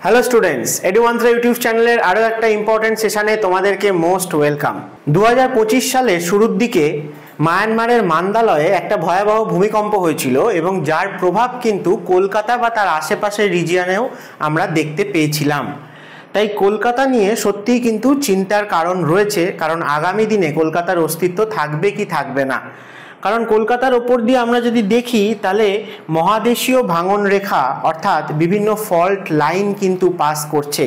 Hello students, এডুমান্ত্রা YouTube চ্যানেলের আরও একটা ইম্পর্টেন্ট সেশনে তোমাদেরকে মোস্ট ওয়েলকাম। 2025 সালের শুরুর দিকে মায়ানমারের মান্দালয়ে একটা ভয়াবহ ভূমিকম্প হয়েছিল এবং যার প্রভাব কিন্তু কলকাতা বা তার আশেপাশের রিজিয়নেও আমরা দেখতে পেয়েছিলাম। তাই কলকাতা নিয়ে সত্যিই কিন্তু চিন্তার কারণ রয়েছে, কারণ আগামী দিনে কলকাতার অস্তিত্ব থাকবে কি থাকবে না। কারণ কলকাতার ওপর দিয়ে আমরা যদি দেখি তাহলে মহাদেশীয় ভাঙন রেখা অর্থাৎ বিভিন্ন ফল্ট লাইন কিন্তু পাস করছে,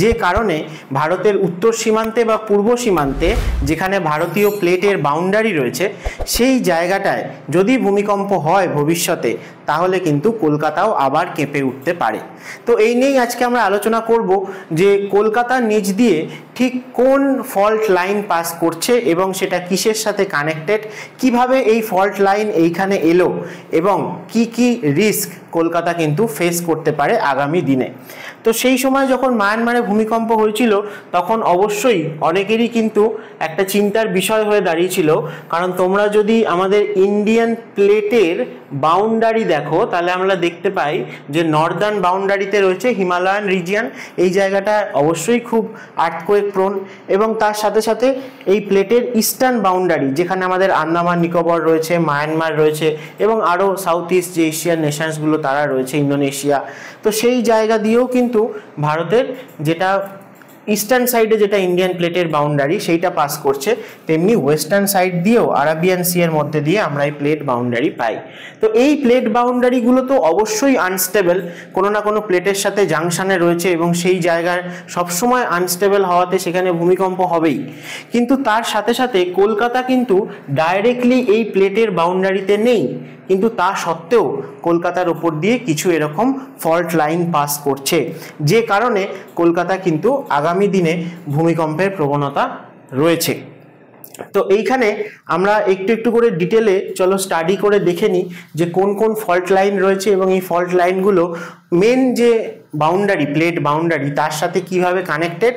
যে কারণে ভারতের উত্তর সীমান্তে বা পূর্ব সীমান্তে যেখানে ভারতীয় প্লেটের বাউন্ডারি রয়েছে সেই জায়গাটায় যদি ভূমিকম্প হয় ভবিষ্যতে, তাহলে কিন্তু কলকাতাও আবার কেঁপে উঠতে পারে। তো এই নিয়েই আজকে আমরা আলোচনা করব যে কলকাতার নিচ দিয়ে ঠিক কোন ফল্ট লাইন পাস করছে এবং সেটা কিসের সাথে কানেক্টেড, কিভাবে এই ফল্ট লাইন এইখানে এলো এবং কি কি রিস্ক কলকাতা কিন্তু ফেস করতে পারে আগামী দিনে। তো সেই সময় যখন মায়ানমারে ভূমিকম্প হয়েছিল তখন অবশ্যই অনেকেরই কিন্তু একটা চিন্তার বিষয় হয়ে দাঁড়িয়েছিল, কারণ তোমরা যদি আমাদের ইন্ডিয়ান প্লেটের বাউন্ডারি দেখো তাহলে আমরা দেখতে পাই যে নর্দার্ন বাউন্ডারিতে রয়েছে হিমালয়ান রিজিয়ন। এই জায়গাটা অবশ্যই খুব আর্থকোয়েক প্রোন এবং তার সাথে সাথে এই প্লেটের ইস্টার্ন বাউন্ডারি যেখানে আমাদের আন্দামান নিকোবর রয়েছে, মায়ানমার রয়েছে এবং আরও সাউথ ইস্ট যে এশিয়ান নেশনসগুলো তারা রয়েছে, ইন্দোনেশিয়া। তো সেই জায়গা দিয়েও কিন্তু ভারতের যেটা ইস্টার্ন সাইডে যেটা ইন্ডিয়ান প্লেটের বাউন্ডারি সেইটা পাস করছে, তেমনি ওয়েস্টার্ন সাইড দিয়েও আরাবিয়ান সি এর মধ্যে দিয়ে আমরা এই প্লেট বাউন্ডারি পাই। তো এই প্লেট বাউন্ডারিগুলো তো অবশ্যই আনস্টেবল, কোনো না কোনো প্লেটের সাথে জাংশনে রয়েছে এবং সেই জায়গার সবসময় আনস্টেবল হওয়াতে সেখানে ভূমিকম্প হবেই। কিন্তু তার সাথে সাথে কলকাতা কিন্তু ডাইরেক্টলি এই প্লেটের বাউন্ডারিতে নেই, কিন্তু তা সত্ত্বেও কলকাতার ওপর দিয়ে কিছু এরকম ফল্ট লাইন পাস করছে, যে কারণে কলকাতা কিন্তু আগামী দিনে ভূমিকম্পের প্রবণতা রয়েছে। তো এইখানে আমরা একটু একটু করে ডিটেলে চলো স্টাডি করে দেখে নিই যে কোন কোন ফল্ট লাইন রয়েছে এবং এই ফল্ট লাইনগুলো মেন যে বাউন্ডারি প্লেট বাউন্ডারি তার সাথে কিভাবে কানেক্টেড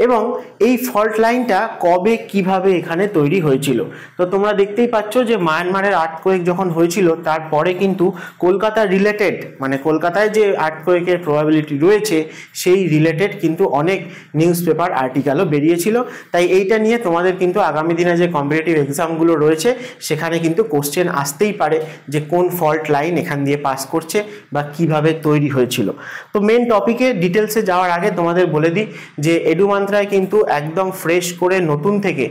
এবং এই ফল্ট লাইনটা কবে কিভাবে এখানে তৈরি হয়েছিল। তো তোমরা দেখতেই পাচ্ছ যে মায়ানমারের আর্থকোয়েক যখন হয়েছিল তারপরে কিন্তু কলকাতা রিলেটেড, মানে কলকাতায় যে আর্থকোয়েকের প্রবাবিলিটি রয়েছে সেই রিলেটেড কিন্তু অনেক নিউজ পেপার আর্টিকেলও বেরিয়েছিল। তাই এইটা নিয়ে তোমাদের কিন্তু আগামী দিনে যে কম্পিটিটিভ এক্সামগুলো রয়েছে সেখানে কিন্তু কোশ্চেন আসতেই পারে যে কোন ফল্ট লাইন এখান দিয়ে পাস করছে বা কিভাবে তৈরি হয়েছিল। তো মেন টপিকে ডিটেলসে যাওয়ার আগে তোমাদের বলে দিই যে এডুমান্ত্রায় কিন্তু একদম ফ্রেশ করে নতুন থেকে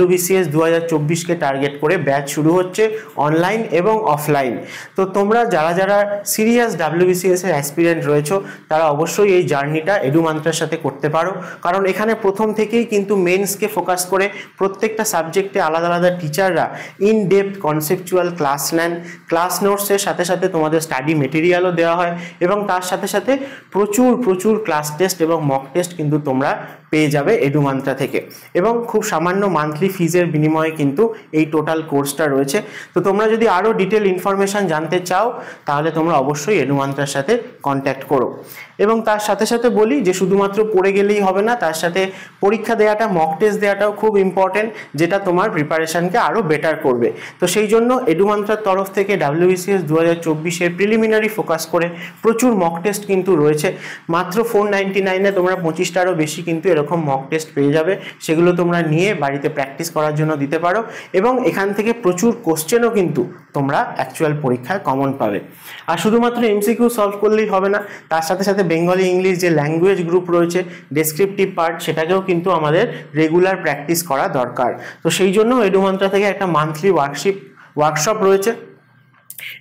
WBCS 2024কে টার্গেট করে ব্যাচ শুরু হচ্ছে অনলাইন এবং অফলাইন। তো তোমরা যারা যারা সিরিয়াস WBCS এর অ্যাসপিরেন্ট রয়েছো তারা অবশ্যই এই জার্নিটা এডুমান্ত্রার সাথে করতে পারো, কারণ এখানে প্রথম থেকেই কিন্তু মেন্সকে ফোকাস করে প্রত্যেকটা সাবজেক্টে আলাদা আলাদা টিচাররা ইন ডেপথ কনসেপচুয়াল ক্লাস নেন। ক্লাস নোটসের সাথে সাথে তোমাদের স্টাডি মেটেরিয়ালও দেওয়া হয় এবং তার সাথে সাথে প্রচুর প্রচুর ক্লাস টেস্ট এবং মক টেস্ট কিন্তু তোমরা পেয়ে যাবে এডুমান্ত্রা থেকে এবং খুব সামান্য মান্থলি ফিজের বিনিময়ে কিন্তু এই টোটাল কোর্সটা রয়েছে। তো তোমরা যদি আরও ডিটেল ইনফরমেশান জানতে চাও তাহলে তোমরা অবশ্যই এডুমান্ত্রার সাথে কন্ট্যাক্ট করো। এবং তার সাথে সাথে বলি যে শুধুমাত্র পড়ে গেলেই হবে না, তার সাথে পরীক্ষা দেওয়াটা মক টেস্ট দেওয়াটাও খুব ইম্পর্টেন্ট, যেটা তোমার প্রিপারেশনকে আরও বেটার করবে। তো সেই জন্য এডুমান্ত্রার তরফ থেকে WBCS 2024-এর প্রিলিমিনারি ফোকাস করে প্রচুর মক টেস্ট কিন্তু রয়েছে। মাত্র 499-এ তোমরা 25টারও বেশি কিন্তু এরকম মক টেস্ট পেয়ে যাবে, সেগুলো তোমরা নিয়ে বাড়িতে প্র্যাকটিস করার জন্য দিতে পারো এবং এখান থেকে প্রচুর কোশ্চেনও কিন্তু তোমরা অ্যাকচুয়াল পরীক্ষায় কমন পাবে। আর শুধুমাত্র MCQ সলভ করলেই হবে না, তার সাথে সাথে বেঙ্গলি ইংলিশ যে ল্যাঙ্গুয়েজ গ্রুপ রয়েছে ডেসক্রিপটিভ পার্ট সেটাকেও কিন্তু আমাদের রেগুলার প্র্যাকটিস করা দরকার। তো সেই জন্য এডুমান্ত্রা থেকে একটা মান্থলি ওয়ার্কশপ রয়েছে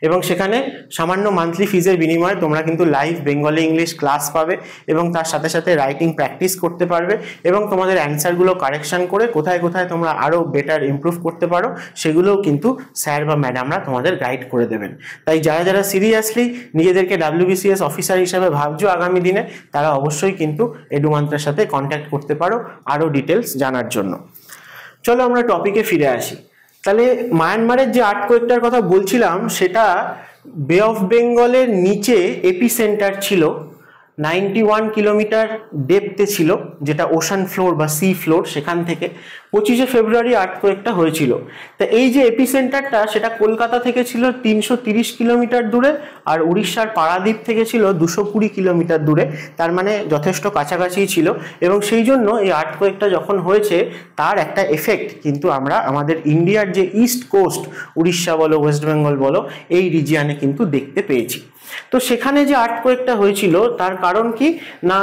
এবং সেখানে সামান্য মান্থলি ফিজের বিনিময়ে তোমরা কিন্তু লাইভ বেঙ্গলি ইংলিশ ক্লাস পাবে এবং তার সাথে সাথে রাইটিং প্র্যাকটিস করতে পারবে এবং তোমাদের অ্যান্সারগুলো কারেকশন করে কোথায় কোথায় তোমরা আরও বেটার ইমপ্রুভ করতে পারো সেগুলোও কিন্তু স্যার বা ম্যাডামরা তোমাদের গাইড করে দেবেন। তাই যারা যারা সিরিয়াসলি নিজেদেরকে WBCS অফিসার হিসাবে ভাবছো আগামী দিনে তারা অবশ্যই কিন্তু এডুমান্ত্রার সাথে কন্ট্যাক্ট করতে পারো আরও ডিটেলস জানার জন্য। চলো আমরা টপিকে ফিরে আসি। তাহলে মায়ানমারের যে আর্থকোয়েকটার কথা বলছিলাম সেটা বে অফ বেঙ্গলের নিচে এপিসেন্টার ছিল, 91 কিলোমিটার ডেপথে ছিল, যেটা ওশান ফ্লোর বা সি ফ্লোর, সেখান থেকে 25শে ফেব্রুয়ারি আর্থকোয়েকটা হয়েছিল। তা এই যে এপিসেন্টারটা সেটা কলকাতা থেকে ছিল 330 কিলোমিটার দূরে, আর উড়িষ্যার পারাদ্বীপ থেকে ছিল 220 কিলোমিটার দূরে, তার মানে যথেষ্ট কাছাকাছি ছিল। এবং সেই জন্য এই আর্থকোয়েকটা যখন হয়েছে তার একটা এফেক্ট কিন্তু আমরা আমাদের ইন্ডিয়ার যে ইস্ট কোস্ট, উড়িষ্যা বলো, ওয়েস্ট বেঙ্গল বলো, এই রিজিয়নে কিন্তু দেখতে পেয়েছি। তো সেখানে যে আর্থকোয়েকটা হয়েছিল তার কারণ কি না,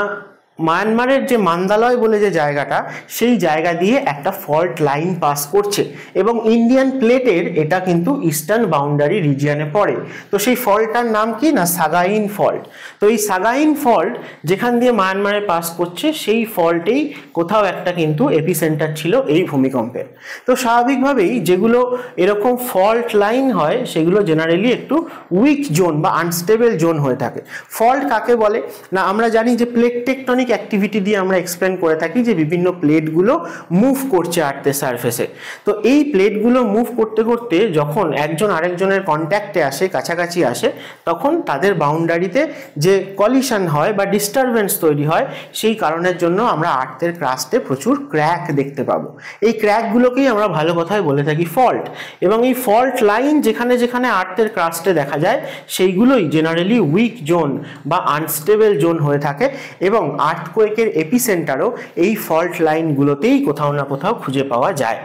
মায়ানমারের যে মান্দালয় বলে যে জায়গাটা, সেই জায়গা দিয়ে একটা ফল্ট লাইন পাস করছে এবং ইন্ডিয়ান প্লেটের এটা কিন্তু ইস্টার্ন বাউন্ডারি রিজিয়নে পড়ে। তো সেই ফল্টটার নাম কি না, সাগাইন ফল্ট। তো এই সাগাইন ফল্ট যেখান দিয়ে মায়ানমারে পাস করছে, সেই ফল্টেই কোথাও একটা কিন্তু এপিসেন্টার ছিল এই ভূমিকম্পের। তো স্বাভাবিকভাবেই যেগুলো এরকম ফল্ট লাইন হয় সেগুলো জেনারেলি একটু উইক জোন বা আনস্টেবল জোন হয়ে থাকে। ফল্ট কাকে বলে না, আমরা জানি যে প্লেট টেকটনিক অ্যাক্টিভিটি দিয়ে আমরা এক্সপ্লেন করে থাকি যে বিভিন্ন প্লেটগুলো মুভ করছে আর্থের সারফেসে। তো এই প্লেটগুলো মুভ করতে করতে যখন একজন আরেকজনের কন্ট্যাক্টে আসে, কাছাকাছি আসে, তখন তাদের বাউন্ডারিতে যে কলিশন হয় বা ডিস্টারবেন্স তৈরি হয়, সেই কারণের জন্য আমরা আর্থের ক্রাস্টে প্রচুর ক্র্যাক দেখতে পাবো। এই ক্র্যাকগুলোকেই আমরা ভালো কথায় বলে থাকি ফল্ট। এবং এই ফল্ট লাইন যেখানে যেখানে আর্থের ক্রাস্টে দেখা যায়, সেইগুলোই জেনারেলি উইক জোন বা আনস্টেবল জোন হয়ে থাকে। এবং আর্থকোয়েকের এপিসেন্টারও এই ফল্ট লাইনগুলোতেই কোথাও না কোথাও খুঁজে পাওয়া যায়।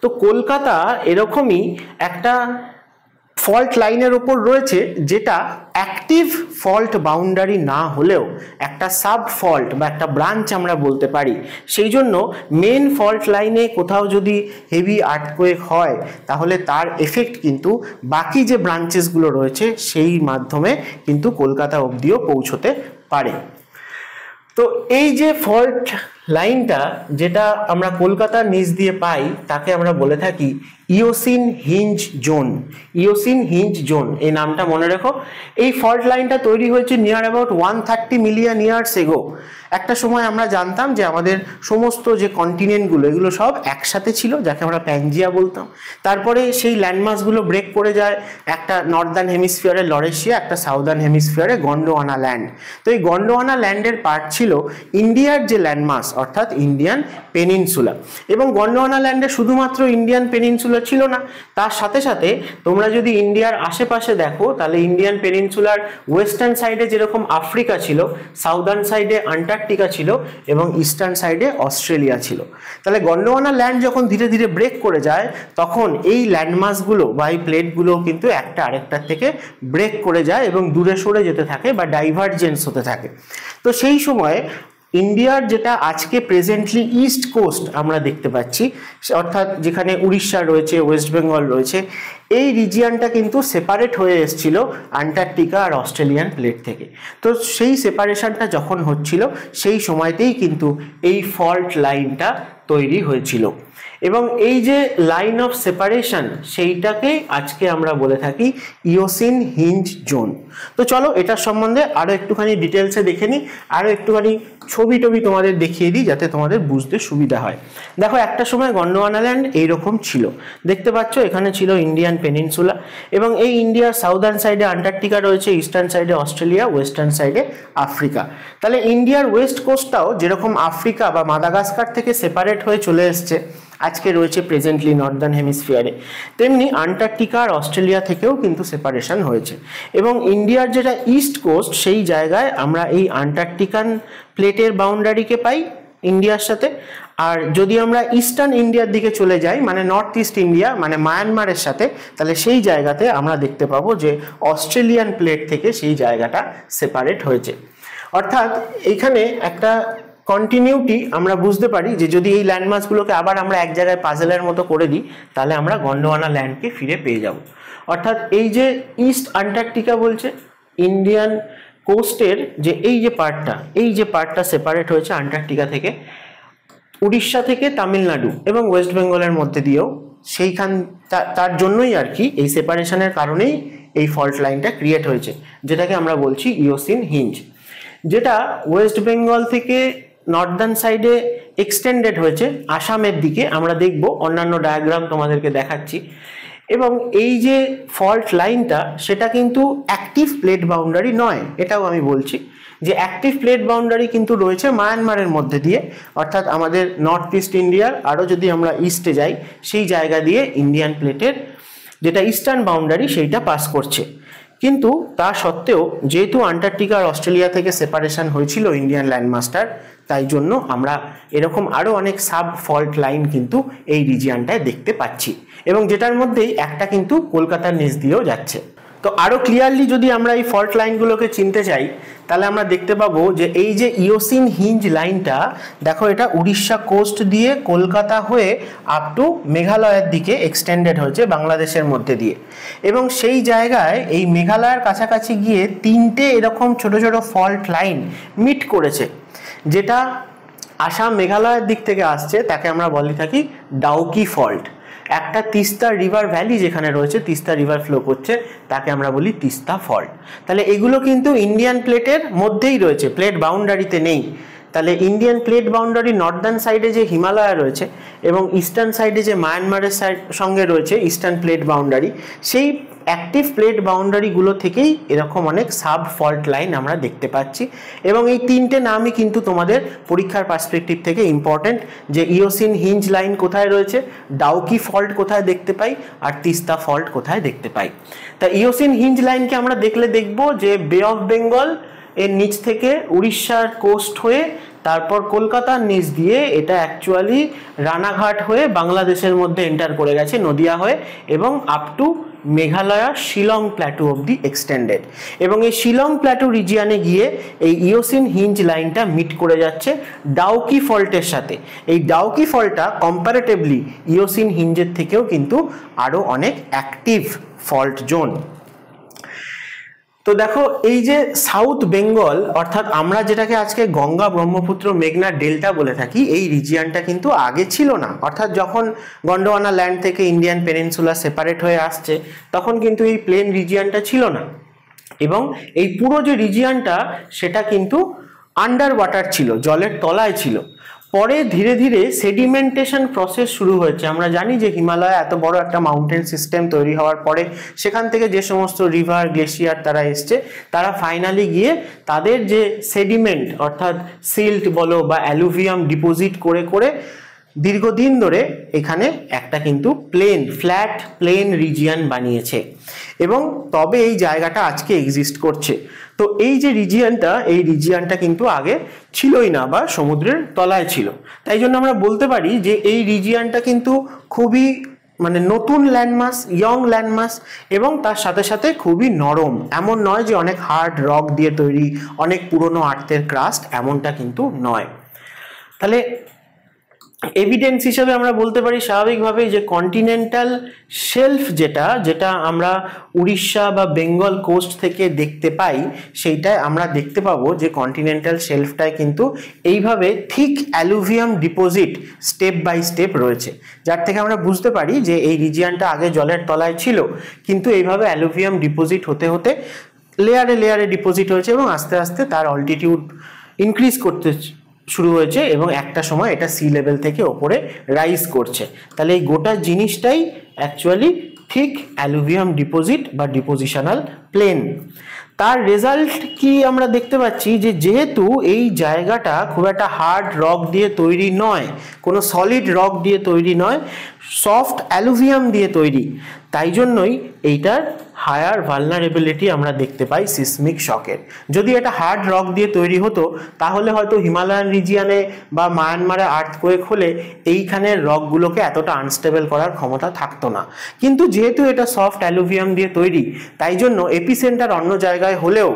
তো কলকাতা এরকমই একটা ফল্ট লাইনের ওপর রয়েছে, যেটা অ্যাক্টিভ ফল্ট বাউন্ডারি না হলেও একটা সাব ফল্ট বা একটা ব্রাঞ্চ আমরা বলতে পারি। সেই জন্য মেন ফল্ট লাইনে কোথাও যদি হেভি আর্থকোয়েক হয়, তাহলে তার এফেক্ট কিন্তু বাকি যে ব্রাঞ্চেসগুলো রয়েছে সেই মাধ্যমে কিন্তু কলকাতা অবধিও পৌঁছতে পারে। তো এই যে ফল্ট লাইনটা যেটা আমরা কলকাতার নিচ দিয়ে পাই, তাকে আমরা বলে থাকি Eocene hinge zone. Eocene hinge zone, এই নামটা মনে রেখো। এই ফল্ট লাইনটা তৈরি হয়েছে near about 130 million years ago. একটা সময় আমরা জানতাম যে আমাদের সমস্ত যে কন্টিনেন্টগুলো, এগুলো সব একসাথে ছিল, যাকে আমরা প্যানজিয়া বলতাম। তারপরে সেই ল্যান্ডমাসগুলো ব্রেক করে যায়, একটা নর্দার্ন হেমিসফিয়ারে লরেশিয়া, একটা সাউদার্ন হেমিসফিয়ারে গন্ডোয়ানা ল্যান্ড। তো এই গন্ডোয়ানা ল্যান্ডের পার্ট ছিল ইন্ডিয়ার যে ল্যান্ডমাস, অর্থাৎ ইন্ডিয়ান পেনিনসুলা। এবং গন্ডোয়ানা ল্যান্ডে শুধুমাত্র ইন্ডিয়ান পেনিনসুলা ছিল না, তার সাথে সাথে তোমরা যদি ইন্ডিয়ার আশেপাশে দেখো, তাহলে ইন্ডিয়ান পেনিনসুলার ওয়েস্টার্ন সাইডে যেরকম আফ্রিকা ছিল, সাউদার্ন সাইডে আন্টার্কটিকা ছিল এবং ইস্টার্ন সাইডে অস্ট্রেলিয়া ছিল। তাহলে গন্ডোয়ানা ল্যান্ড যখন ধীরে ধীরে ব্রেক করে যায়, তখন এই ল্যান্ডমাসগুলো বা এই প্লেটগুলো কিন্তু একটা আরেকটার থেকে ব্রেক করে যায় এবং দূরে সরে যেতে থাকে বা ডাইভারজেন্স হতে থাকে। তো সেই সময় ইন্ডিয়ার যেটা আজকে প্রেজেন্টলি ইস্ট কোস্ট আমরা দেখতে পাচ্ছি, অর্থাৎ যেখানে উড়িষ্যা রয়েছে, ওয়েস্ট বেঙ্গল রয়েছে, এই রিজিয়নটা কিন্তু সেপারেট হয়ে এসেছিল আন্টার্কটিকা আর অস্ট্রেলিয়ান প্লেট থেকে। তো সেই সেপারেশনটা যখন হচ্ছিল, সেই সময়তেই কিন্তু এই ফল্ট লাইনটা তৈরি হয়েছিল। এবং এই যে লাইন অফ সেপারেশন, সেইটাকে আজকে আমরা বলে থাকি ইওসিন হিঞ্জ জোন। তো চলো এটার সম্বন্ধে আরো একটুখানি ডিটেলসে দেখে নিই, আরো একটুখানি ছবি টবি তোমাদের দেখিয়ে দিই যাতে তোমাদের বুঝতে সুবিধা হয়। দেখো, একটা সময় গন্ডোয়ানা ল্যান্ড এইরকম ছিল, দেখতে পাচ্ছ এখানে ছিল ইন্ডিয়ান পেনিনসুলা, এবং এই ইন্ডিয়ার সাউদার্ন সাইডে আন্টার্কটিকা রয়েছে, ইস্টার্ন সাইডে অস্ট্রেলিয়া, ওয়েস্টার্ন সাইডে আফ্রিকা। তাহলে ইন্ডিয়ার ওয়েস্ট কোস্টটাও যেরকম আফ্রিকা বা মাদাগাস্কার থেকে সেপারেট হয়ে চলে এসছে, আজকে রয়েছে প্রেজেন্টলি নর্দার্ন হেমিসফিয়ারে, তেমনি আন্টার্কটিকা আর অস্ট্রেলিয়া থেকেও কিন্তু সেপারেশন হয়েছে। এবং ইন্ডিয়ার যেটা ইস্ট কোস্ট, সেই জায়গায় আমরা এই আন্টার্কটিকান প্লেটের বাউন্ডারিকে পাই ইন্ডিয়ার সাথে। আর যদি আমরা ইস্টার্ন ইন্ডিয়ার দিকে চলে যাই, মানে নর্থ ইস্ট ইন্ডিয়া মানে মায়ানমারের সাথে, তাহলে সেই জায়গাতে আমরা দেখতে পাবো যে অস্ট্রেলিয়ান প্লেট থেকে সেই জায়গাটা সেপারেট হয়েছে। অর্থাৎ এইখানে একটা কন্টিনিউটি আমরা বুঝতে পারি যে যদি এই ল্যান্ডমার্কগুলোকে আবার আমরা এক জায়গায় পাজেলের মতো করে দিই, তাহলে আমরা গন্ডোয়ানা ল্যান্ডকে ফিরে পেয়ে যাব। অর্থাৎ এই যে ইস্ট আন্টার্কটিকা বলছে, ইন্ডিয়ান কোস্টের যে এই যে পার্টটা সেপারেট হয়েছে আন্টার্কটিকা থেকে, উড়িষ্যা থেকে তামিলনাড়ু এবং ওয়েস্ট বেঙ্গলের মধ্যে দিয়েও, সেইখান তার জন্যই আর কি এই সেপারেশনের কারণেই এই ফল্ট লাইনটা ক্রিয়েট হয়েছে, যেটাকে আমরা বলছি ইওসিন হিঞ্জ, যেটা ওয়েস্ট বেঙ্গল থেকে নর্দার্ন সাইডে এক্সটেন্ডেড হয়েছে আসামের দিকে। আমরা দেখব, অন্যান্য ডায়াগ্রাম তোমাদেরকে দেখাচ্ছি। এবং এই যে ফল্ট লাইনটা সেটা কিন্তু অ্যাক্টিভ প্লেট বাউন্ডারি নয়, এটাও আমি বলছি যে অ্যাক্টিভ প্লেট বাউন্ডারি কিন্তু রয়েছে মায়ানমারের মধ্যে দিয়ে, অর্থাৎ আমাদের নর্থ ইস্ট ইন্ডিয়ার আরও যদি আমরা ইস্টে যাই সেই জায়গা দিয়ে ইন্ডিয়ান প্লেটের যেটা ইস্টার্ন বাউন্ডারি সেইটা পাস করছে। কিন্তু তা সত্ত্বেও যেহেতু আন্টার্কটিকা আর অস্ট্রেলিয়া থেকে সেপারেশন হয়েছিল ইন্ডিয়ান ল্যান্ডমাস্টার, তাই জন্য আমরা এরকম আরও অনেক সাব ফল্ট লাইন কিন্তু এই রিজিয়নটায় দেখতে পাচ্ছি, এবং যেটার মধ্যেই একটা কিন্তু কলকাতার নিচ দিয়েও যাচ্ছে। তো আরও ক্লিয়ারলি যদি আমরা এই ফল্ট লাইনগুলোকে চিনতে চাই তাহলে আমরা দেখতে পাবো যে এই যে ইওসিন হিঞ্জ লাইনটা দেখো, এটা উড়িষ্যা কোস্ট দিয়ে কলকাতা হয়ে আপ টু মেঘালয়ের দিকে এক্সটেন্ডেড হয়েছে বাংলাদেশের মধ্যে দিয়ে, এবং সেই জায়গায় এই মেঘালয়ের কাছাকাছি গিয়ে তিনটে এরকম ছোট ছোট ফল্ট লাইন মিট করেছে, যেটা আসাম মেঘালয়ের দিক থেকে আসছে, তাকে আমরা বলে থাকি ডাউকি ফল্ট। একটা তিস্তা রিভার ভ্যালি যেখানে রয়েছে, তিস্তা রিভার ফ্লো করছে, তাকে আমরা বলি তিস্তা ফল্ট। তাহলে এগুলো কিন্তু ইন্ডিয়ান প্লেটের মধ্যেই রয়েছে, প্লেট বাউন্ডারিতে নেই। তাহলে ইন্ডিয়ান প্লেট বাউন্ডারি নর্দার্ন সাইডে যে হিমালয় রয়েছে এবং ইস্টার্ন সাইডে যে মায়ানমারের সঙ্গে রয়েছে ইস্টার্ন প্লেট বাউন্ডারি, সেই অ্যাক্টিভ প্লেট বাউন্ডারিগুলো থেকেই এরকম অনেক সাব ফল্ট লাইন আমরা দেখতে পাচ্ছি। এবং এই তিনটে নামই কিন্তু তোমাদের পরীক্ষার পার্সপেক্টিভ থেকে ইম্পর্টেন্ট, যে ইওসিন হিঞ্জ লাইন কোথায় রয়েছে, ডাউকি ফল্ট কোথায় দেখতে পাই, আর তিস্তা ফল্ট কোথায় দেখতে পাই। তা ইওসিন হিঞ্জ লাইনকে আমরা দেখলে দেখব যে বে অফ বেঙ্গল এর নিচ থেকে উড়িষ্যার কোস্ট হয়ে তারপর কলকাতার নিচ দিয়ে এটা অ্যাকচুয়ালি রানাঘাট হয়ে বাংলাদেশের মধ্যে এন্টার করে গেছে নদিয়া হয়ে, এবং up to Meghalaya Shillong plateau অবধি এক্সটেন্ডেড। এবং এই শিলং প্ল্যাটু রিজিয়ানে গিয়ে এই ইওসিন হিঞ্জ লাইনটা মিট করে যাচ্ছে ডাউকি ফল্টের সাথে। এই ডাউকি ফল্টটা কম্পারেটিভলি ইওসিন হিঞ্জের থেকেও কিন্তু আরও অনেক অ্যাক্টিভ ফল্ট জোন। তো দেখো, এই যে সাউথ বেঙ্গল অর্থাৎ আমরা যেটাকে আজকে গঙ্গা ব্রহ্মপুত্র মেঘনা ডেল্টা বলে থাকি, এই রিজিয়নটা কিন্তু আগে ছিল না। অর্থাৎ যখন গন্ডোয়ানা ল্যান্ড থেকে ইন্ডিয়ান পেনিনসুলা সেপারেট হয়ে আসছে তখন কিন্তু এই প্লেন রিজিয়নটা ছিল না, এবং এই পুরো যে রিজিয়নটা সেটা কিন্তু আন্ডার ওয়াটার ছিল, জলের তলায় ছিল। পরে ধীরে ধীরে সেডিমেন্টেশন প্রসেস শুরু হয়েছে। আমরা জানি যে হিমালয় এত বড় একটা মাউন্টেন সিস্টেম তৈরি হওয়ার পরে সেখান থেকে যে সমস্ত রিভার গ্লেশিয়ার তারা এসছে, তারা ফাইনালি গিয়ে তাদের যে সেডিমেন্ট অর্থাৎ সিল্ট বলো বা অ্যালুভিয়াম ডিপোজিট করে করে দীর্ঘদিন ধরে এখানে একটা কিন্তু ফ্ল্যাট প্লেন রিজিয়ন বানিয়েছে, এবং তবে এই জায়গাটা আজকে এক্সিস্ট করছে। তো এই যে রিজিয়নটা, এই রিজিয়নটা কিন্তু আগে ছিলই না বা সমুদ্রের তলায় ছিল। তাই জন্য আমরা বলতে পারি যে এই রিজিয়নটা কিন্তু খুবই নতুন ল্যান্ডমাস, ইয়ং ল্যান্ডমাস, এবং তার সাথে সাথে খুবই নরম। এমন নয় যে অনেক হার্ড রক দিয়ে তৈরি, অনেক পুরনো আর্থের ক্রাস্ট, এমনটা কিন্তু নয়। তাহলে এভিডেন্স হিসেবে আমরা বলতে পারি স্বাভাবিকভাবে যে কন্টিনেন্টাল শেলফ যেটা আমরা উড়িষ্যা বা বেঙ্গল কোস্ট থেকে দেখতে পাই, সেইটায় আমরা দেখতে পাবো যে কন্টিনেন্টাল শেলফটায় কিন্তু এইভাবে thick alluvium deposit step by step রয়েছে, যার থেকে আমরা বুঝতে পারি যে এই রিজিয়নটা আগে জলের তলায় ছিল, কিন্তু এইভাবে অ্যালুভিয়াম ডিপোজিট হতে হতে লেয়ারে লেয়ারে ডিপোজিট হয়েছে এবং আস্তে আস্তে তার অল্টিটিউড ইনক্রিজ করতে শুরু হয়েছে, এবং একটা সময় এটা সি লেভেল থেকে ওপরে রাইজ করছে। তাহলে এই গোটা জিনিসটাই অ্যাকচুয়ালি থিক অ্যালুভিয়াম ডিপোজিট বা ডিপোজিশনাল প্লেন। তার রেজাল্ট কি আমরা দেখতে পাচ্ছি যে যেহেতু এই জায়গাটা খুব একটা হার্ড রক দিয়ে তৈরি নয়, কোনো সলিড রক দিয়ে তৈরি নয়, সফট অ্যালুভিয়াম দিয়ে তৈরি, তাই জন্যই এইটার হায়ার ভালনারেবিলিটি আমরা দেখতে পাই সিসমিক শকের। যদি এটা হার্ড রক দিয়ে তৈরি হতো তাহলে হয়তো হিমালয়ান রিজিয়নে বা মায়ানমারে আর্থকোয়েক হলে এইখানের রকগুলোকে এতটা আনস্টেবল করার ক্ষমতা থাকতো না। কিন্তু যেহেতু এটা সফট অ্যালুভিয়াম দিয়ে তৈরি, তাই জন্য এপিসেন্টার অন্য জায়গায় হলেও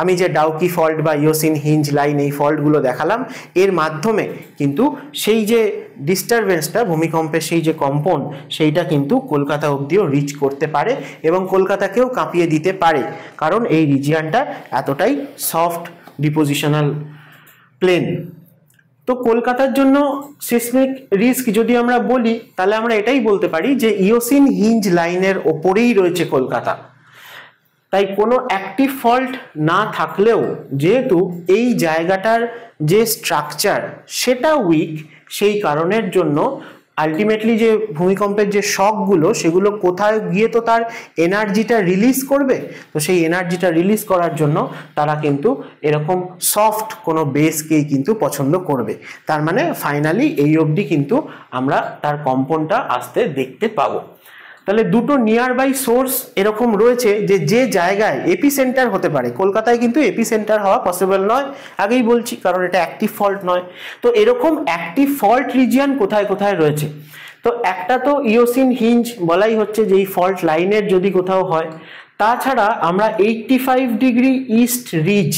আমি যে ডাউকি ফল্ট বা ইওসিন হিঞ্জ লাইন এই ফল্টগুলো দেখালাম, এর মাধ্যমে কিন্তু সেই যে ডিস্টারবেন্সটা, ভূমিকম্পের সেই যে কম্পন, সেইটা কিন্তু কলকাতা অবধিও রিচ করতে পারে এবং কলকাতাকেও কাঁপিয়ে দিতে পারে, কারণ এই রিজিয়নটা এতটাই সফট ডিপোজিশনাল প্লেন। তো কলকাতার জন্য সিসমিক রিস্ক যদি আমরা বলি তাহলে আমরা এটাই বলতে পারি যে ইওসিন হিঞ্জ লাইনের ওপরেই রয়েছে কলকাতা। তাই কোনো অ্যাক্টিভ ফল্ট না থাকলেও যেহেতু এই জায়গাটার যে স্ট্রাকচার সেটা উইক, সেই কারণের জন্য আলটিমেটলি যে ভূমিকম্পের যে শকগুলো সেগুলো কোথায় গিয়ে তো তার এনার্জিটা রিলিজ করবে, তো সেই এনার্জিটা রিলিজ করার জন্য তারা কিন্তু এরকম সফট কোনো বেসকেই কিন্তু পছন্দ করবে। তার মানে ফাইনালি এই অবধি কিন্তু আমরা তার কম্পনটা আসতে দেখতে পাবো। তাহলে দুটো নিয়ার বাই সোর্স এরকম রয়েছে যে যে জায়গায় এপিসেন্টার হতে পারে। কলকাতায় কিন্তু এপিসেন্টার হওয়া পসিবল নয়, আগেই বলছি, কারণ এটা অ্যাক্টিভ ফল্ট নয়। তো এরকম অ্যাক্টিভ ফল্ট রিজিয়ন কোথায় কোথায় রয়েছে? তো একটা তো ইওসিন হিঞ্জ বলাই হচ্ছে যে এই ফল্ট লাইনের যদি কোথাও হয়। তাছাড়া আমরা 85 ডিগ্রি ইস্ট রিজ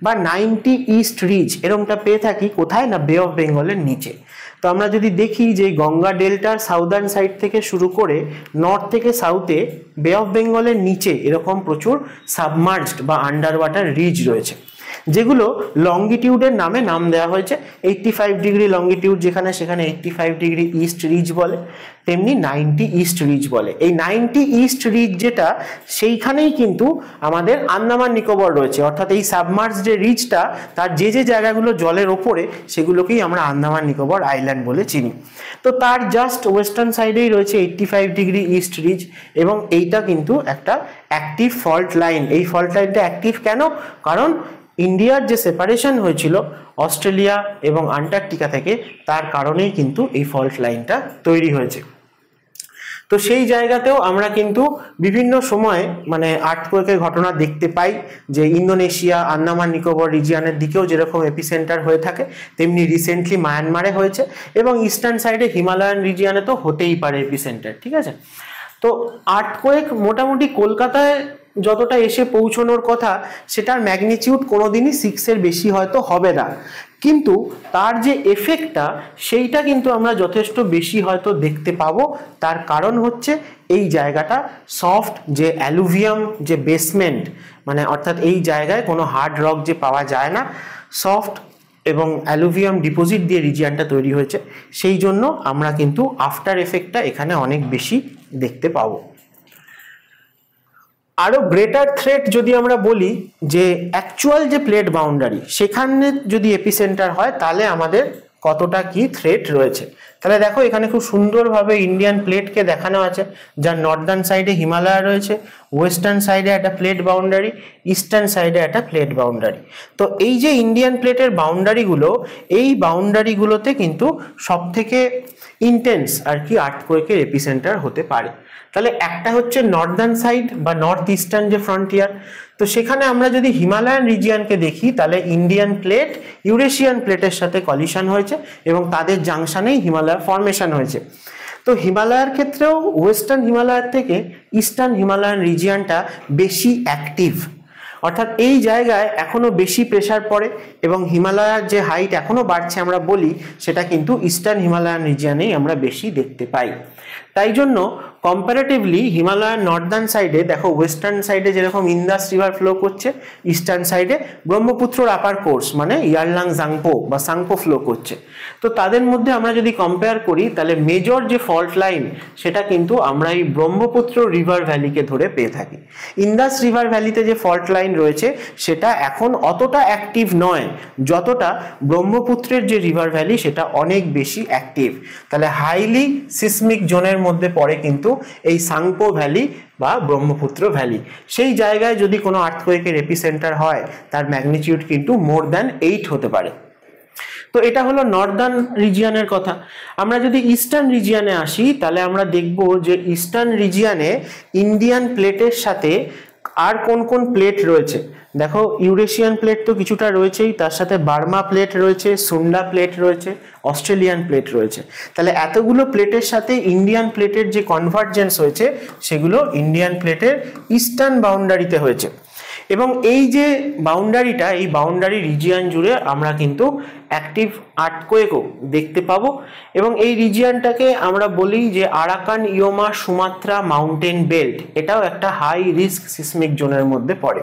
বা 90 ইস্ট রিজ এরকমটা পেয়ে থাকি কোথায় না, বে অফ বেঙ্গলের নিচে। তো আমরা যদি দেখি যে গঙ্গা ডেল্টার সাউদার্ন সাইড থেকে শুরু করে নর্থ থেকে সাউথে বে অফ বেঙ্গলের নিচে এরকম প্রচুর সাবমার্জড বা আন্ডার ওয়াটার রিজ রয়েছে, যেগুলো লঙ্গিটিউডের নামে নাম দেওয়া হয়েছে। 85 ডিগ্রি লঙ্গিটিউড যেখানে, সেখানে 85 ডিগ্রি ইস্ট রিজ বলে, তেমনি 90 ইস্ট রিজ বলে। এই 90 ইস্ট রিজ যেটা, সেইখানেই কিন্তু আমাদের আন্দামান নিকোবর রয়েছে। অর্থাৎ এই সাবমার্জ যে রিজটা, তার যে যে জায়গাগুলো জলের ওপরে, সেগুলোকেই আমরা আন্দামান নিকোবর আইল্যান্ড বলে চিনি। তো তার জাস্ট ওয়েস্টার্ন সাইডেই রয়েছে 85 ডিগ্রি ইস্ট রিজ, এবং এইটা কিন্তু একটা অ্যাক্টিভ ফল্ট লাইন। এই ফল্ট লাইনটা অ্যাক্টিভ কেন? কারণ ইন্ডিয়ার যে সেপারেশন হয়েছিল অস্ট্রেলিয়া এবং আন্টার্কটিকা থেকে, তার কারণেই কিন্তু এই ফল্ট লাইনটা তৈরি হয়েছে। তো সেই জায়গাতেও আমরা কিন্তু বিভিন্ন সময় মানে আর্থকোয়েকের ঘটনা দেখতে পাই, যে ইন্দোনেশিয়া, আন্দামান নিকোবর রিজিয়নের দিকেও যেরকম এপিসেন্টার হয়ে থাকে, তেমনি রিসেন্টলি মায়ানমারে হয়েছে, এবং ইস্টার্ন সাইডে হিমালয়ান রিজিয়নে তো হতেই পারে এপিসেন্টার। ঠিক আছে, তো আর্থকোয়েক মোটামুটি কলকাতায় যতটা এসে পৌঁছানোর কথা, সেটার ম্যাগনিটিউড কোনোদিনই 6-এর বেশি হয়তো হবে না, কিন্তু তার যে এফেক্টটা, সেইটা কিন্তু আমরা যথেষ্ট বেশি হয়তো দেখতে পাবো। তার কারণ হচ্ছে এই জায়গাটা সফট, যে অ্যালুভিয়াম যে বেসমেন্ট, মানে অর্থাৎ এই জায়গায় কোনো হার্ড রক যে পাওয়া যায় না, সফট এবং অ্যালুভিয়াম ডিপোজিট দিয়ে রিজিয়নটা তৈরি হয়েছে। সেই জন্য আমরা কিন্তু আফটার এফেক্টটা এখানে অনেক বেশি দেখতে পাবো। আরো গ্রেটার থ্রেট যদি আমরা বলি, যে অ্যাকচুয়াল যে প্লেট বাউন্ডারি, সেখানে যদি এপিসেন্টার হয়, তাহলে আমাদের কতটা কি থ্রেট রয়েছে। তাহলে দেখো এখানে খুব সুন্দরভাবে ইন্ডিয়ান প্লেটকে দেখানো আছে, যার নর্দার্ন সাইডে হিমালয় রয়েছে, ওয়েস্টার্ন সাইডে একটা প্লেট বাউন্ডারি, ইস্টার্ন সাইডে একটা প্লেট বাউন্ডারি। তো এই যে ইন্ডিয়ান প্লেটের বাউন্ডারিগুলো, এই বাউন্ডারিগুলোতে কিন্তু সব থেকে ইন্টেন্স আর কি আর্থকোয়েকের এপিসেন্টার হতে পারে। তাহলে একটা হচ্ছে নর্দার্ন সাইড বা নর্থ ইস্টার্ন যে ফ্রন্টিয়ার, তো সেখানে আমরা যদি হিমালয়ান রিজিয়নকে দেখি, তাহলে ইন্ডিয়ান প্লেট ইউরেশিয়ান প্লেটের সাথে কলিশন হয়েছে এবং তাদের জাংশনেই হিমালয় ফর্মেশন হয়েছে। তো হিমালয়ের ক্ষেত্রেও ওয়েস্টার্ন হিমালয়ের থেকে ইস্টার্ন হিমালয়ান রিজিয়নটা বেশি অ্যাক্টিভ, অর্থাৎ এই জায়গায় এখনো বেশি প্রেসার পড়ে এবং হিমালয়ের যে হাইট এখনো বাড়ছে আমরা বলি, সেটা কিন্তু ইস্টার্ন হিমালয়ান রিজিয়নেই আমরা বেশি দেখতে পাই। তাই জন্য কম্পারেটিভলি হিমালয়ার নর্দার্ন সাইডে দেখো, ওয়েস্টার্ন সাইডে যেরকম ইন্দাস রিভার ফ্লো করছে, ইস্টার্ন সাইডে ব্রহ্মপুত্রর আপার কোর্স মানে ইয়ারলাং জাংপো বা সাংপো ফ্লো করছে। তো তাদের মধ্যে আমরা যদি কম্পেয়ার করি, তাহলে মেজর যে ফল্ট লাইন, সেটা কিন্তু আমরা এই ব্রহ্মপুত্র রিভার ভ্যালিকে ধরে পেয়ে থাকি। ইন্দাস রিভার ভ্যালিতে যে ফল্ট লাইন রয়েছে, সেটা এখন অতটা অ্যাক্টিভ নয় যতটা ব্রহ্মপুত্রের যে রিভার ভ্যালি, সেটা অনেক বেশি অ্যাক্টিভ। তাহলে হাইলি সিসমিক জোনের মধ্যে পড়ে কিন্তু এই সাংপো ভ্যালি বা ব্রহ্মপুত্র ভ্যালি। সেই জায়গায় যদি কোনো আর্থকোয়েকের এপিসেন্টার হয়, তার ম্যাগনিটিউড কিন্তু মোর দ্যান 8 হতে পারে। তো এটা হলো নর্দার্ন রিজিয়নের কথা। আমরা যদি ইস্টার্ন রিজিয়নে আসি, তাহলে আমরা দেখব যে ইস্টার্ন রিজিয়নে ইন্ডিয়ান প্লেটের সাথে আর কোন কোন প্লেট রয়েছে। দেখো ইউরেশিয়ান প্লেট তো কিছুটা রয়েছেই, তার সাথে বার্মা প্লেট রয়েছে, সুন্ডা প্লেট রয়েছে, অস্ট্রেলিয়ান প্লেট রয়েছে। তাহলে এতগুলো প্লেটের সাথে ইন্ডিয়ান প্লেটের যে কনভার্জেন্স হয়েছে, সেগুলো ইন্ডিয়ান প্লেটের ইস্টার্ন বাউন্ডারিতে হয়েছে। এবং এই যে বাউন্ডারিটা, এই বাউন্ডারি রিজিয়ন জুড়ে আমরা কিন্তু অ্যাক্টিভ আর্থকোয়েকও দেখতে পাবো। এবং এই রিজিয়নটাকে আমরা বলি যে আরাকান ইয়োমা সুমাত্রা মাউন্টেন বেল্ট, এটাও একটা হাই রিস্ক সিসমিক জোনের মধ্যে পড়ে।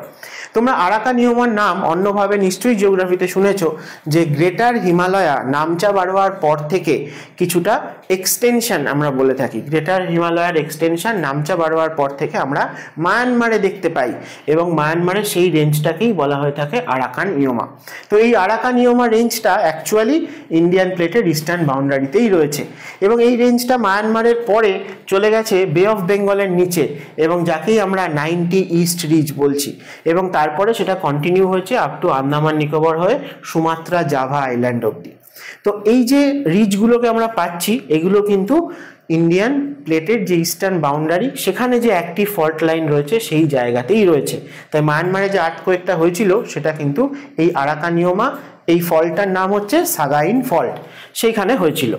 তোমরা আরাকান ইয়োমার নাম অন্যভাবে নিশ্চয়ই জিওগ্রাফিতে শুনেছো, যে গ্রেটার হিমালয়া নামচা বাড়োয়ার পর থেকে কিছুটা এক্সটেনশন আমরা বলে থাকি। গ্রেটার হিমালয়ার এক্সটেনশন নামচা বাড়োয়ার পর থেকে আমরা মায়ানমারে দেখতে পাই, এবং মায়ানমারের সেই রেঞ্জটাকেই বলা হয়ে থাকে আরাকান ইয়োমা। তো এই আরাকান ইয়োমা রেঞ্জটা অ্যাকচুয়ালি ইন্ডিয়ান প্লেটের ইস্টার্ন বাউন্ডারিতেই রয়েছে এবং এই রেঞ্জটা মায়ানমারের পরে চলে গেছে বে অফ বেঙ্গলের নিচে এবং যাকেই আমরা 90 ইস্ট রিজ বলছি এবং তারপরে সেটা কন্টিনিউ হয়েছে আপ টু আন্দামান নিকোবর হয়ে সুমাত্রা জাভা আইল্যান্ড অবধি। তো এই যে রিজগুলোকে আমরা পাচ্ছি এগুলো কিন্তু ইন্ডিয়ান প্লেটের যে ইস্টার্ন বাউন্ডারি সেখানে যে অ্যাক্টিভ ফল্ট লাইন রয়েছে সেই জায়গাতেই রয়েছে। তাই মায়ানমারে যে আর্থকোয়েকটা হয়েছিল সেটা কিন্তু এই আরাকানিওমা, এই ফল্টটার নাম হচ্ছে সাগাইন ফল্ট, সেইখানে হয়েছিল।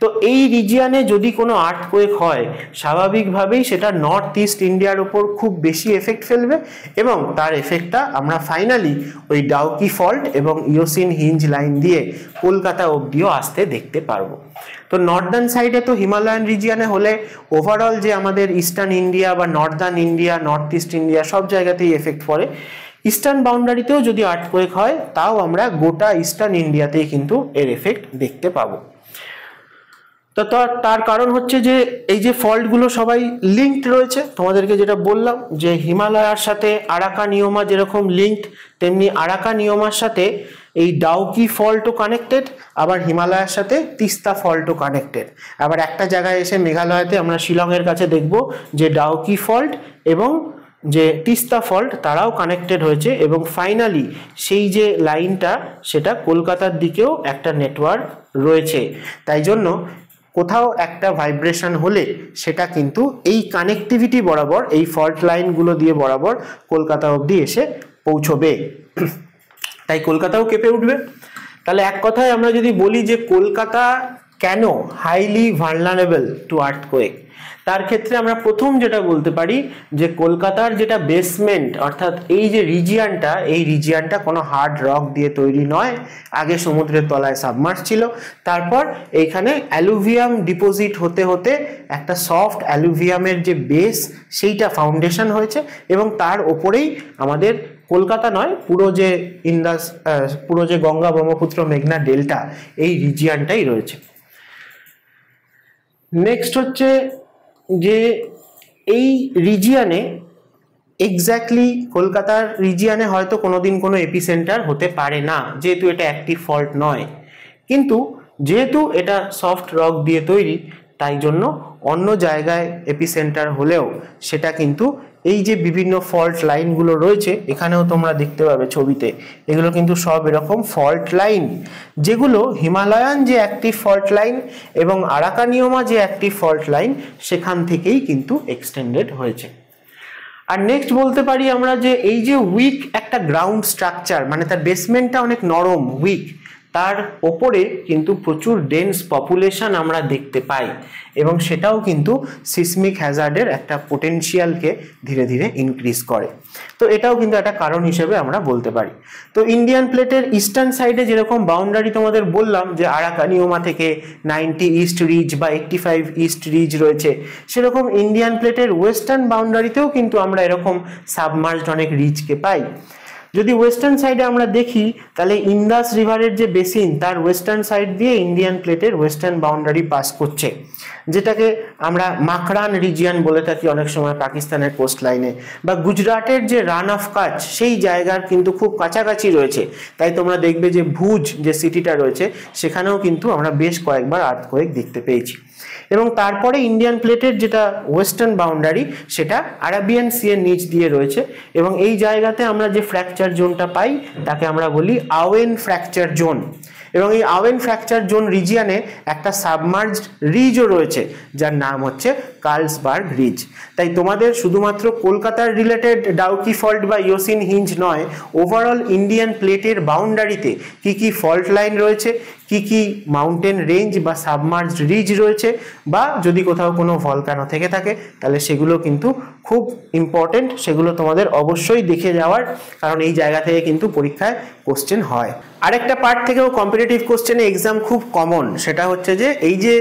তো এই রিজিয়ানে যদি কোনো আর্থকোয়েক হয় স্বাভাবিকভাবেই সেটা নর্থ ইস্ট ইন্ডিয়ার উপর খুব বেশি এফেক্ট ফেলবে এবং তার এফেক্টটা আমরা ফাইনালি ওই ডাউকি ফল্ট এবং ইওসিন হিঞ্জ লাইন দিয়ে কলকাতা অবধিও আসতে দেখতে পারবো। তো নর্দার্ন সাইডে তো হিমালয়ান রিজিয়ানে হলে ওভারঅল যে আমাদের ইস্টার্ন ইন্ডিয়া বা Northern India, north east India সব জায়গাতেই এফেক্ট পড়ে। ইস্টার্ন বাউন্ডারিতেও যদি আর্থকোয়েক হয় তাও আমরা গোটা ইস্টার্ন ইন্ডিয়াতেই কিন্তু এর এফেক্ট দেখতে পাবো। তো তার কারণ হচ্ছে যে এই যে ফল্টগুলো সবাই লিঙ্কড রয়েছে, তোমাদেরকে যেটা বললাম যে হিমালয়ার সাথে আরাকানিওমা যেরকম লিঙ্কড তেমনি আরাকানিওমার সাথে এই ডাউকি ফল্টও কানেক্টেড, আবার হিমালয়ের সাথে তিস্তা ফল্টও কানেক্টেড। আবার একটা জায়গায় এসে মেঘালয়তে আমরা শিলংয়ের কাছে দেখব যে ডাউকি ফল্ট এবং যে তিস্তা ফল্ট তারাও কানেক্টেড হয়েছে এবং ফাইনালি সেই যে লাইনটা সেটা কলকাতার দিকেও একটা নেটওয়ার্ক রয়েছে। তাই জন্য কোথাও একটা ভাইব্রেশন হলে সেটা কিন্তু এই কানেক্টিভিটি বরাবর, এই ফল্ট লাইনগুলো দিয়ে বরাবর কলকাতা অবধি এসে পৌঁছবে, তাই কলকাতাও কেঁপে উঠবে। তাহলে এক কথায় আমরা যদি বলি যে কলকাতা কেন হাইলি ভালনারেবল টু আর্থকোয়েক, তার ক্ষেত্রে আমরা প্রথম যেটা বলতে পারি যে কলকাতার যেটা বেসমেন্ট অর্থাৎ এই যে রিজিয়ানটা, এই রিজিয়ানটা কোনো হার্ড রক দিয়ে তৈরি নয়, আগে সমুদ্রের তলায় সাবমার্জ ছিল, তারপর এইখানে অ্যালুভিয়াম ডিপোজিট হতে হতে একটা সফট অ্যালুভিয়ামের যে বেস সেইটা ফাউন্ডেশন হয়েছে এবং তার ওপরেই আমাদের কলকাতা নয় পুরো যে গঙ্গা ব্রহ্মপুত্র মেঘনা ডেল্টা এই রিজিয়ানটাই রয়েছে। নেক্সট হচ্ছে যে এই রিজিয়ানে এক্স্যাক্টলি কলকাতার রিজিয়ানে হয়তো কোনোদিন কোনো এপিসেন্টার হতে পারে না যেহেতু এটা অ্যাক্টিভ ফল্ট নয়, কিন্তু যেহেতু এটা সফট রক দিয়ে তৈরি তাই জন্য অন্য জায়গায় এপিসেন্টার হলেও সেটা কিন্তু এই যে বিভিন্ন ফল্ট লাইনগুলো রয়েছে এখানেও তোমরা দেখতে পাবে ছবিতে, এগুলো কিন্তু সব এরকম ফল্ট লাইন যেগুলো হিমালয়ান যে অ্যাক্টিভ ফল্ট লাইন এবং আরাকানিওমা যে অ্যাক্টিভ ফল্ট লাইন সেখান থেকেই কিন্তু এক্সটেন্ডেড হয়েছে। আর নেক্সট বলতে পারি আমরা যে এই যে উইক একটা গ্রাউন্ড স্ট্রাকচার, মানে তার বেসমেন্টটা অনেক নরম উইক, তার ওপরে কিন্তু প্রচুর ডেন্স পপুলেশন আমরা দেখতে পাই এবং সেটাও কিন্তু সিসমিক হ্যাজার্ডের একটা পোটেনশিয়ালকে ধীরে ধীরে ইনক্রিজ করে। তো এটাও কিন্তু একটা কারণ হিসেবে আমরা বলতে পারি। তো ইন্ডিয়ান প্লেটের ইস্টার্ন সাইডে যেরকম বাউন্ডারি তোমাদের বললাম যে আরাকানিওমা থেকে 90 ইস্ট রিজ বা 85 ইস্ট রিজ রয়েছে, সেরকম ইন্ডিয়ান প্লেটের ওয়েস্টার্ন বাউন্ডারিতেও কিন্তু আমরা এরকম সাবমার্জড অনেক রিজকে পাই। যদি ওয়েস্টার্ন সাইডে আমরা দেখি তাহলে ইন্দাস রিভারের যে বেসিন তার ওয়েস্টার্ন সাইড দিয়ে ইন্ডিয়ান প্লেটের ওয়েস্টার্ন বাউন্ডারি পাস করছে, যেটাকে আমরা মাকরান রিজিয়ন বলে থাকি অনেক সময় পাকিস্তানের কোস্ট লাইনে, বা গুজরাটের যে রান অফ কাচ সেই জায়গার কিন্তু খুব কাছাকাছি রয়েছে। তাই তোমরা দেখবে যে ভুজ যে সিটিটা রয়েছে সেখানেও কিন্তু আমরা বেশ কয়েকবার আর্থকোয়েক দেখতে পেয়েছি। এবং তারপরে ইন্ডিয়ান প্লেটের যেটা ওয়েস্টার্ন বাউন্ডারি সেটা আরাবিয়ান সি এর নিচ দিয়ে রয়েছে এবং এই জায়গাতে আমরা যে ফ্র্যাকচার জোনটা পাই তাকে আমরা বলি আওয়েন ফ্র্যাকচার জোন। এবং এই আওয়েন ফ্র্যাকচার জোন রিজিয়নে একটা সাবমার্জড রিজও রয়েছে যার নাম হচ্ছে কার্লসবার্গ রিজ। তাই তোমাদের শুধুমাত্র কলকাতার রিলেটেড ডাউকি ফল্ট বা ইওসিন হিঞ্জ নয়, ওভারঅল ইন্ডিয়ান প্লেটের বাউন্ডারিতে কি কি ফল্ট লাইন রয়েছে, কি কি মাউন্টেন রেঞ্জ বা সাবমার্জড রিজ রয়েছে, বা যদি কোথাও কোনো ভলকানো থেকে থাকে তাহলে সেগুলো কিন্তু খুব ইম্পর্টেন্ট, সেগুলো তোমাদের অবশ্যই দেখে যাওয়ার, কারণ এই জায়গা থেকে কিন্তু পরীক্ষায় কোশ্চেন হয়। আরেকটা পার্ট থেকেও কম্পিটিটিভ কোশ্চেনে এক্সাম খুব কমন, সেটা হচ্ছে যে এই যে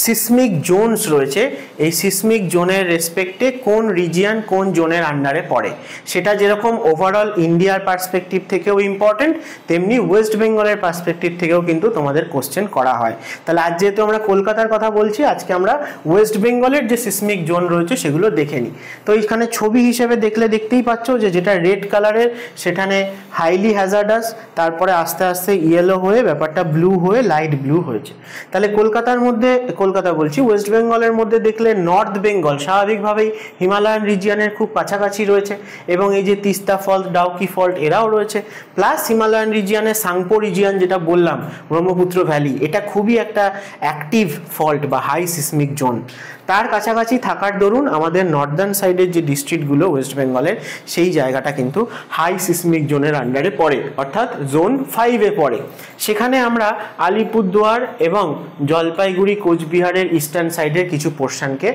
সিসমিক জোনস রয়েছে এই সিসমিক জোনের রেসপেক্টে কোন রিজিয়ন কোন জোনের আন্ডারে পড়ে, সেটা যেরকম ওভারঅল ইন্ডিয়ার পার্সপেক্টিভ থেকেও ইম্পর্টেন্ট তেমনি ওয়েস্ট বেঙ্গলের পার্সপেক্টিভ থেকেও কিন্তু তোমাদের কোশ্চেন করা হয়। তাহলে আজ যেহেতু আমরা কলকাতার কথা বলছি, আজকে আমরা ওয়েস্ট বেঙ্গলের যে সিসমিক জোন রয়েছে সেগুলো দেখে নিই। তো এইখানে ছবি হিসেবে দেখলেই পাচ্ছ যে যেটা রেড কালারের সেখানে হাইলি হ্যাজার্ডাস, তারপরে আস্তে আস্তে ইয়েলো হয়ে ব্যাপারটা ব্লু হয়ে লাইট ব্লু হয়েছে। তাহলে কলকাতার মধ্যে, কলকাতা বলছি, ওয়েস্ট বেঙ্গলের মধ্যে দেখলে নর্থ বেঙ্গল স্বাভাবিকভাবেই হিমালয়ান রিজিয়নের খুব কাছাকাছি রয়েছে এবং এই যে তিস্তা ফল্ট, ডাউকি ফল্ট এরাও রয়েছে, প্লাস হিমালয়ান রিজিয়নের সাংপো রিজিয়ন যেটা বললাম ব্রহ্মপুত্র ভ্যালি, এটা খুবই একটা অ্যাক্টিভ ফল্ট বা হাই সিসমিক জোন। তার কাছাকাছি থাকার দরুন আমাদের নর্দার্ন সাইডের যে ডিস্ট্রিক্টগুলো ওয়েস্ট বেঙ্গলের, সেই জায়গাটা কিন্তু হাই সিসমিক জোনের আন্ডারে পড়ে, অর্থাৎ জোন 5-এ পড়ে। সেখানে আমরা আলিপুরদুয়ার এবং জলপাইগুড়ি, কোচবিহারের ইস্টার্ন সাইডের কিছু পোর্শনকে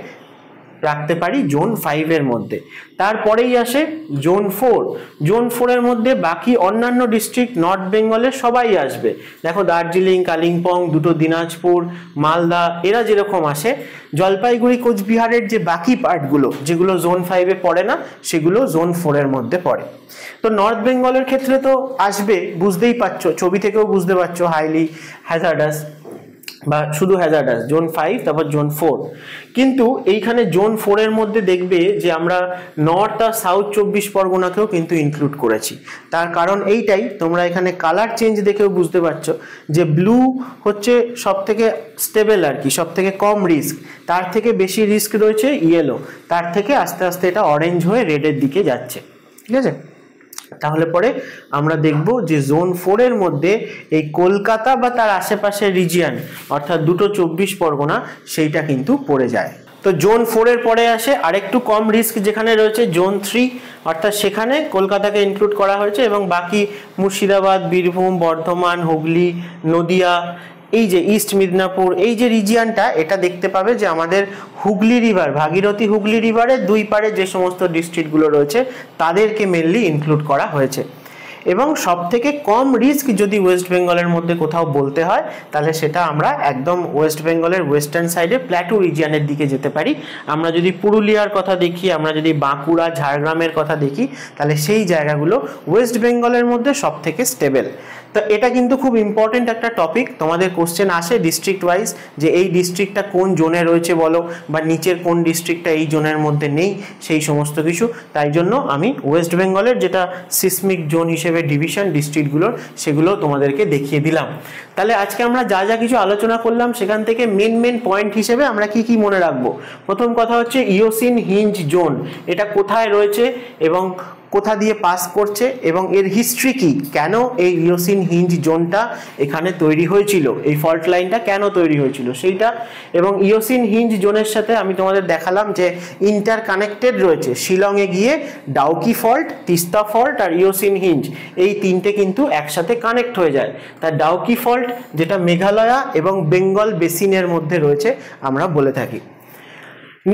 রাখতে পারি জোন 5-এর মধ্যে। তারপরেই আসে জোন 4। জোন 4-এর মধ্যে বাকি অন্যান্য ডিস্ট্রিক্ট নর্থ বেঙ্গলের সবাই আসবে। দেখো দার্জিলিং, কালিম্পং, দুটো দিনাজপুর, মালদা এরা যেরকম আসে, জলপাইগুড়ি, কোচবিহারের যে বাকি পার্টগুলো যেগুলো জোন 5-এ পড়ে না, সেগুলো জোন 4-এর মধ্যে পড়ে। তো নর্থ বেঙ্গলের ক্ষেত্রে তো আসবে, বুঝতেই পারছো, ছবি থেকেও বুঝতে পারছো হাইলি হ্যাজার্ডাস বা শুধু হ্যাজার্ডাস, জোন 5 তারপর জোন 4। কিন্তু এইখানে জোন 4-এর মধ্যে দেখবে যে আমরা নর্থ আর সাউথ 24 পরগনাকেও কিন্তু ইনক্লুড করেছি। তার কারণ এইটাই, তোমরা এখানে কালার চেঞ্জ দেখেও বুঝতে পারছো যে ব্লু হচ্ছে সব থেকে স্টেবল আর কি, সব থেকে কম রিস্ক, তার থেকে বেশি রিস্ক রয়েছে ইয়েলো, তার থেকে আস্তে আস্তে এটা অরেঞ্জ হয়ে রেডের দিকে যাচ্ছে। ঠিক আছে, তাহলে পরে আমরা দেখব যে জোন 4-এর মধ্যে এই কলকাতা বা তার আশেপাশের রিজিয়ন অর্থাৎ দুটো 24 পরগনা সেইটা কিন্তু পড়ে যায়। তো জোন 4-এর পরে আসে আরেকটু কম রিস্ক যেখানে রয়েছে জোন 3, অর্থাৎ সেখানে কলকাতাকে ইনক্লুড করা হয়েছে এবং বাকি মুর্শিদাবাদ, বীরভূম, বর্ধমান, হুগলি, নদিয়া, এই যে ইস্ট মিদনাপুর, এই যে রিজিয়নটা, এটা দেখতে পাবে যে আমাদের হুগলি রিভার, ভাগীরথী হুগলি রিভারের দুই পারে যে সমস্ত ডিস্ট্রিক্টগুলো রয়েছে তাদেরকে মেনলি ইনক্লুড করা হয়েছে। এবং সব থেকে কম রিস্ক যদি ওয়েস্ট বেঙ্গলের মধ্যে কোথাও বলতে হয়, তাহলে সেটা আমরা একদম ওয়েস্ট বেঙ্গলের ওয়েস্টার্ন সাইডে প্ল্যাটু রিজিয়নের দিকে যেতে পারি। আমরা যদি পুরুলিয়ার কথা দেখি, আমরা যদি বাঁকুড়া, ঝাড়গ্রামের কথা দেখি, তাহলে সেই জায়গাগুলো ওয়েস্ট বেঙ্গলের মধ্যে সব থেকে স্টেবল। তো এটা কিন্তু খুব ইম্পর্টেন্ট একটা টপিক, তোমাদের কোশ্চেন আসে ডিস্ট্রিক্ট ওয়াইজ যে এই ডিস্ট্রিক্টটা কোন জোনে রয়েছে বলো, বা নিচের কোন ডিস্ট্রিক্টটা এই জোনের মধ্যে নেই, সেই সমস্ত কিছু। তাই জন্য আমি ওয়েস্ট বেঙ্গলের যেটা সিসমিক জোন হিসেবে ডিভিশন ডিস্ট্রিক্টগুলোর, সেগুলো তোমাদেরকে দেখিয়ে দিলাম। তাহলে আজকে আমরা যা যা কিছু আলোচনা করলাম সেখান থেকে মেন পয়েন্ট হিসেবে আমরা কি কি মনে রাখবো। প্রথম কথা হচ্ছে ইওসিন হিঞ্জ জোন, এটা কোথায় রয়েছে এবং কোথা দিয়ে পাস করছে এবং এর হিস্ট্রি কি, কেন এই ইওসিন হিঞ্জ জোনটা এখানে তৈরি হয়েছিল, এই ফল্ট লাইনটা কেন তৈরি হয়েছিল সেইটা। এবং ইওসিন হিঞ্জ জোনের সাথে আমি তোমাদের দেখালাম যে ইন্টার কানেক্টেড রয়েছে, শিলংয়ে গিয়ে ডাউকি ফল্ট, তিস্তা ফল্ট আর ইওসিন হিঞ্জ এই তিনটে কিন্তু একসাথে কানেক্ট হয়ে যায়। তার ডাউকি ফল্ট যেটা মেঘালয়া এবং বেঙ্গল বেসিনের মধ্যে রয়েছে আমরা বলে থাকি।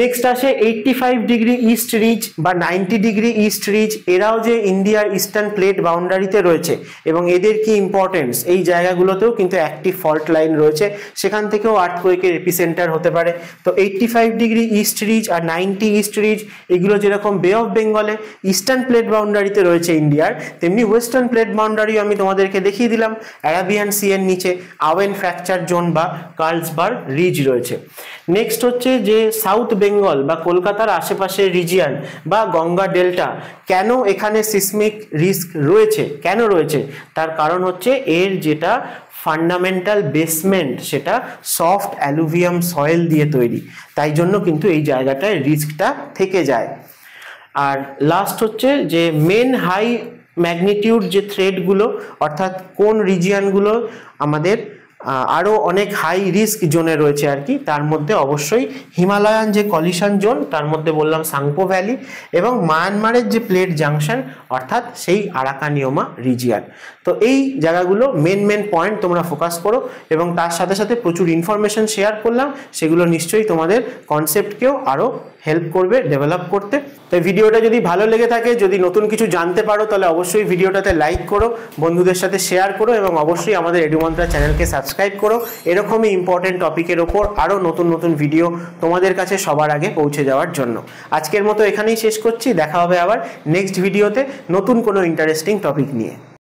নেক্সট আসে 85 ডিগ্রি ইস্ট রিজ বা 90 ডিগ্রি ইস্ট রিজ, এরাও যে ইন্ডিয়ার ইস্টার্ন প্লেট বাউন্ডারিতে রয়েছে এবং এদের কি ইম্পর্টেন্স, এই জায়গাগুলোতেও কিন্তু অ্যাক্টিভ ফল্ট লাইন রয়েছে, সেখান থেকেও আর্থকোয়েকের এপিসেন্টার হতে পারে। তো 85 ডিগ্রি ইস্ট রিজ আর 90 ইস্ট রিজ এগুলো যেরকম বে অফ বেঙ্গলে ইস্টার্ন প্লেট বাউন্ডারিতে রয়েছে ইন্ডিয়ার, তেমনি ওয়েস্টার্ন প্লেট বাউন্ডারিও আমি তোমাদেরকে দেখিয়ে দিলাম। অ্যারাবিয়ান সি এর নিচে আওয়েন ফ্র্যাকচার জোন বা কার্লসবার্গ রিজ রয়েছে। নেক্সট হচ্ছে যে সাউথ বেঙ্গল বা কলকাতার আশেপাশের রিজিয়ন বা গঙ্গা ডেল্টা, কেন এখানে সিসমিক রিস্ক রয়েছে, কেন রয়েছে, তার কারণ হচ্ছে এর যেটা ফান্ডামেন্টাল বেসমেন্ট সেটা সফট অ্যালুভিয়াম সয়েল দিয়ে তৈরি, তাই জন্য কিন্তু এই জায়গাটায় রিস্কটা থেকে যায়। আর লাস্ট হচ্ছে যে মেন হাই ম্যাগনিটিউড যে থ্রেডগুলো, অর্থাৎ কোন রিজিয়নগুলো আমাদের আরও অনেক হাই রিস্ক জোনে রয়েছে আর কি, তার মধ্যে অবশ্যই হিমালয়ান যে কলিশন জোন, তার মধ্যে বললাম সাংপো ভ্যালি, এবং মায়ানমারের যে প্লেট জাংশন অর্থাৎ সেই আরাকানিওমা রিজিয়ন। তো এই জায়গাগুলো মেন পয়েন্ট তোমরা ফোকাস করো এবং তার সাথে সাথে প্রচুর ইনফরমেশন শেয়ার করলাম, সেগুলো নিশ্চয়ই তোমাদের কনসেপ্টকেও আরও হেল্প করবে ডেভেলপ করতে। তো ভিডিওটা যদি ভালো লেগে থাকে, যদি নতুন কিছু জানতে পারো, তাহলে অবশ্যই ভিডিওটাতে লাইক করো, বন্ধুদের সাথে শেয়ার করো এবং অবশ্যই আমাদের এডুমন্ত্রা চ্যানেলকে সাবস্ক্রাইব করো। এরকমই ইম্পর্টেন্ট টপিকের ওপর আরও নতুন ভিডিও তোমাদের কাছে সবার আগে পৌঁছে যাওয়ার জন্য। আজকের মতো এখানেই শেষ করছি, দেখা হবে আবার নেক্সট ভিডিওতে নতুন কোনো ইন্টারেস্টিং টপিক নিয়ে।